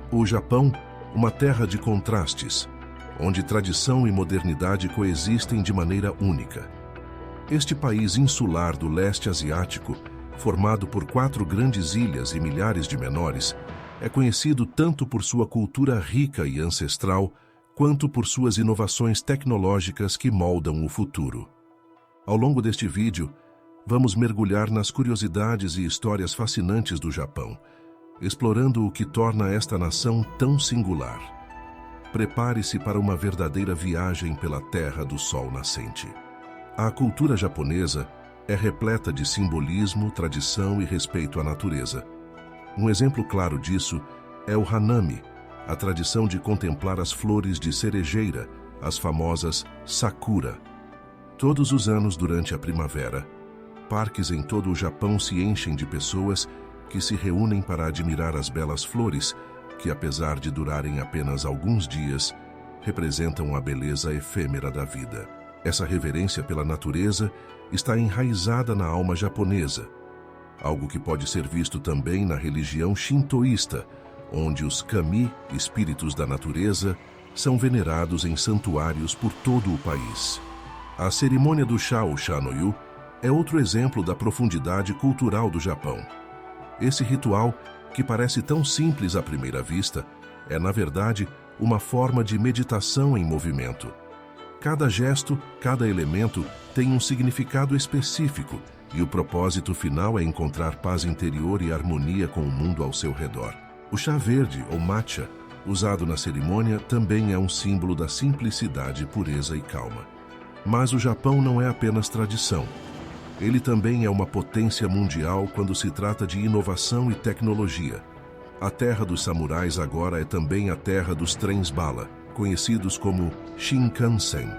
O Japão, uma terra de contrastes, onde tradição e modernidade coexistem de maneira única. Este país insular do leste asiático, formado por 4 grandes ilhas e milhares de menores, é conhecido tanto por sua cultura rica e ancestral, quanto por suas inovações tecnológicas que moldam o futuro. Ao longo deste vídeo, vamos mergulhar nas curiosidades e histórias fascinantes do Japão, explorando o que torna esta nação tão singular. Prepare-se para uma verdadeira viagem pela terra do sol nascente. A cultura japonesa é repleta de simbolismo, tradição e respeito à natureza. Um exemplo claro disso é o Hanami, a tradição de contemplar as flores de cerejeira, as famosas Sakura. Todos os anos durante a primavera, parques em todo o Japão se enchem de pessoas que se reúnem para admirar as belas flores que, apesar de durarem apenas alguns dias, representam a beleza efêmera da vida. Essa reverência pela natureza está enraizada na alma japonesa, algo que pode ser visto também na religião shintoísta, onde os kami, espíritos da natureza, são venerados em santuários por todo o país. A cerimônia do Shao-Shanoyu é outro exemplo da profundidade cultural do Japão. Esse ritual, que parece tão simples à primeira vista, é, na verdade, uma forma de meditação em movimento. Cada gesto, cada elemento tem um significado específico e o propósito final é encontrar paz interior e harmonia com o mundo ao seu redor. O chá verde, ou matcha, usado na cerimônia, também é um símbolo da simplicidade, pureza e calma. Mas o Japão não é apenas tradição. Ele também é uma potência mundial quando se trata de inovação e tecnologia. A terra dos samurais agora é também a terra dos trens-bala, conhecidos como Shinkansen,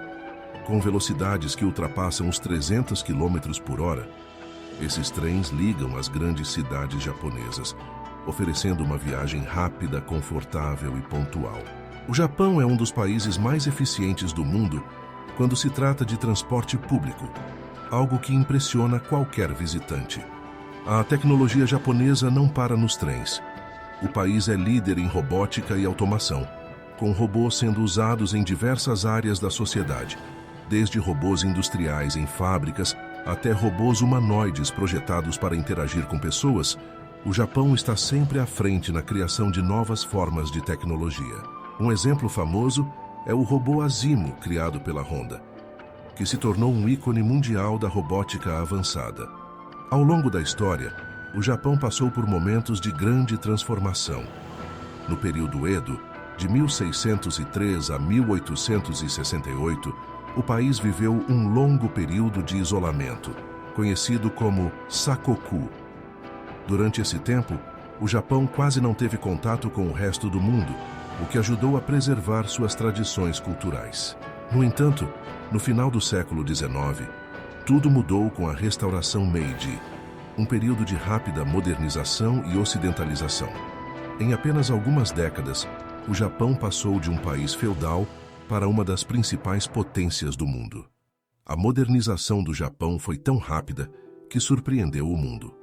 com velocidades que ultrapassam os 300 km por hora. Esses trens ligam as grandes cidades japonesas, oferecendo uma viagem rápida, confortável e pontual. O Japão é um dos países mais eficientes do mundo quando se trata de transporte público, algo que impressiona qualquer visitante. A tecnologia japonesa não para nos trens. O país é líder em robótica e automação, com robôs sendo usados em diversas áreas da sociedade, desde robôs industriais em fábricas até robôs humanoides projetados para interagir com pessoas. O Japão está sempre à frente na criação de novas formas de tecnologia. Um exemplo famoso é o robô Asimo, criado pela Honda, que se tornou um ícone mundial da robótica avançada. Ao longo da história, o Japão passou por momentos de grande transformação. No período Edo, de 1603 a 1868, o país viveu um longo período de isolamento, conhecido como Sakoku. Durante esse tempo, o Japão quase não teve contato com o resto do mundo, o que ajudou a preservar suas tradições culturais. No entanto, no final do século XIX, tudo mudou com a restauração Meiji, um período de rápida modernização e ocidentalização. Em apenas algumas décadas, o Japão passou de um país feudal para uma das principais potências do mundo. A modernização do Japão foi tão rápida que surpreendeu o mundo.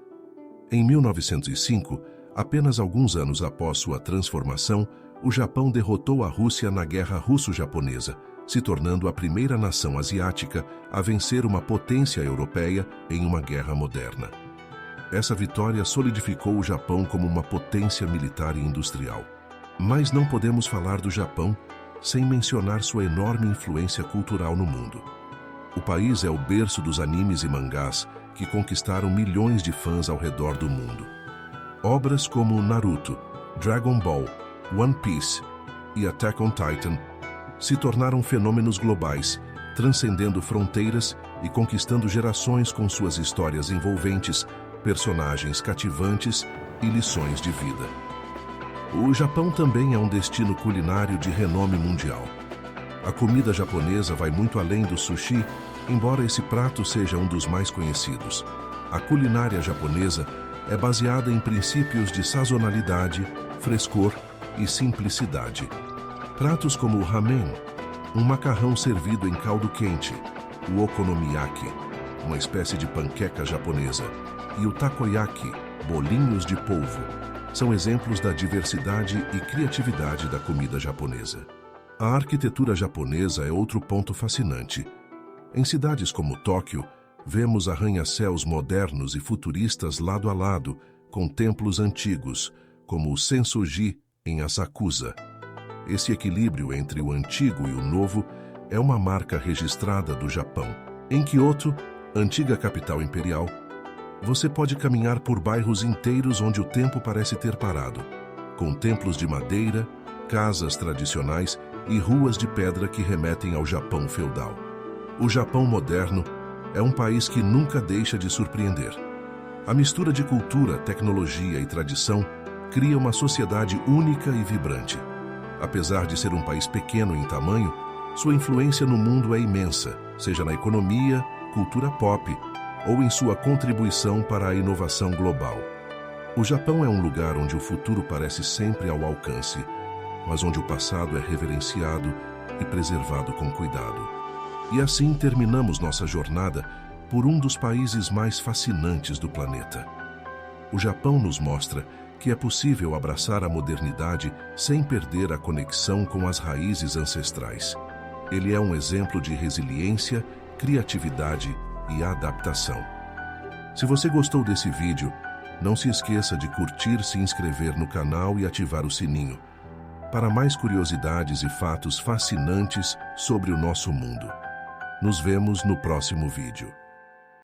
Em 1905, apenas alguns anos após sua transformação, o Japão derrotou a Rússia na Guerra Russo-Japonesa, se tornando a primeira nação asiática a vencer uma potência europeia em uma guerra moderna. Essa vitória solidificou o Japão como uma potência militar e industrial. Mas não podemos falar do Japão sem mencionar sua enorme influência cultural no mundo. O país é o berço dos animes e mangás que conquistaram milhões de fãs ao redor do mundo. Obras como Naruto, Dragon Ball, One Piece e Attack on Titan se tornaram fenômenos globais, transcendendo fronteiras e conquistando gerações com suas histórias envolventes, personagens cativantes e lições de vida. O Japão também é um destino culinário de renome mundial. A comida japonesa vai muito além do sushi, embora esse prato seja um dos mais conhecidos. A culinária japonesa é baseada em princípios de sazonalidade, frescor e simplicidade. Pratos como o ramen, um macarrão servido em caldo quente, o okonomiyaki, uma espécie de panqueca japonesa, e o takoyaki, bolinhos de polvo, são exemplos da diversidade e criatividade da comida japonesa. A arquitetura japonesa é outro ponto fascinante. Em cidades como Tóquio, vemos arranha-céus modernos e futuristas lado a lado, com templos antigos, como o Sensoji, em Asakusa. Esse equilíbrio entre o antigo e o novo é uma marca registrada do Japão. Em Kyoto, antiga capital imperial, você pode caminhar por bairros inteiros onde o tempo parece ter parado, com templos de madeira, casas tradicionais e ruas de pedra que remetem ao Japão feudal. O Japão moderno é um país que nunca deixa de surpreender. A mistura de cultura, tecnologia e tradição cria uma sociedade única e vibrante. Apesar de ser um país pequeno em tamanho, sua influência no mundo é imensa, seja na economia, cultura pop ou em sua contribuição para a inovação global. O Japão é um lugar onde o futuro parece sempre ao alcance, mas onde o passado é reverenciado e preservado com cuidado. E assim terminamos nossa jornada por um dos países mais fascinantes do planeta. O Japão nos mostra que é possível abraçar a modernidade sem perder a conexão com as raízes ancestrais. Ele é um exemplo de resiliência, criatividade e adaptação. Se você gostou desse vídeo, não se esqueça de curtir, se inscrever no canal e ativar o sininho para mais curiosidades e fatos fascinantes sobre o nosso mundo. Nos vemos no próximo vídeo.